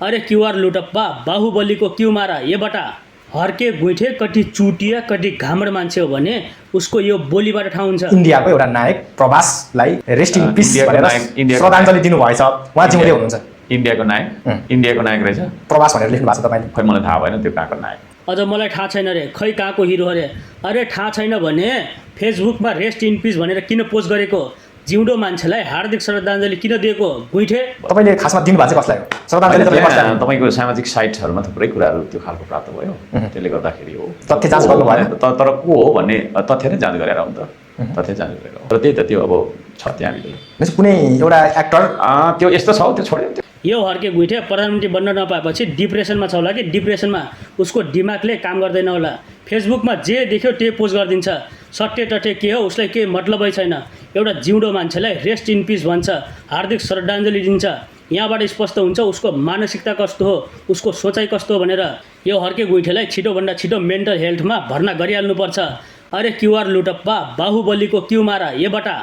अरे QR लुटप्पा बाहुबलीको Q मारा ये बटा हर्के गुइठे कति चुटिया कति घामड मान्छे हो भने उसको यो बोलीबाट थाहा हुन्छ। इन्डियाको एउटा नायक प्रभासलाई रेस्ट इन पिस भनेर श्रद्धाञ्जली दिनुभएछ। उहाँ जिउँदै हुनुहुन्छ। इन्डियाको नायक रहेछ प्रभास भनेर लेख्नु भएको छ तपाईले? खै मलाई थाहा भएन त्यो कहाँको नायक। अझ मलाई थाहा छैन रे, खै कहाँको हिरो अरे। अरे थाहा छैन भने फेसबुकमा रेस्ट इन पिस भनेर किन पोस्ट गरेको? जिउँदो मान्छेलाई हार्दिक श्रद्धाञ्जली किन दिएको गुइठे? तपाईले खासमा दिनुभएको चाहिँ कसलाई हो श्रद्धाञ्जली? तपाईको सामाजिक साइटहरुमा थुप्रै कुराहरु त्यो खालको प्राप्त भयो। त्यसले गर्दाखेरि हो तथ्य जाँच गर्नु भएन। तर को हो भन्ने तथ्य नै जाँच गरेर हो नि त। तथ्य जाँच गरेर हो। तर त्यही त त्यो अब छ त्यहाँ भित्र कुनै एउटा एक्टर त्यो यस्तो छ त्यो छोड्यो। यो हर्के गुइठे प्रधानमन्त्री बन्न नपाएपछि डिप्रेसनमा छ होला कि डिप्रेसनमा उसको दिमागले काम गर्दैन होला। फेसबुकमा जे देख्यो त्यही पोस्ट गरिदिन्छ। सट्टे टट्टे के हो उसलाई केही मतलबै छैन। एउटा जिउँदो मान्छेलाई रेस्ट इन पिस भन्छ, हार्दिक श्रद्धाञ्जली दिन्छ। यहाँबाट स्पष्ट हुन्छ उसको मानसिकता कस्तो हो, उसको सोचाइ कस्तो हो भनेर। यो हर्के गुइठेलाई छिटोभन्दा छिटो मेन्टल हेल्थमा भर्ना गरिहाल्नुपर्छ। अरे क्यूआर लुटप्पा बाहुबलीको क्यू मारा ये बटा।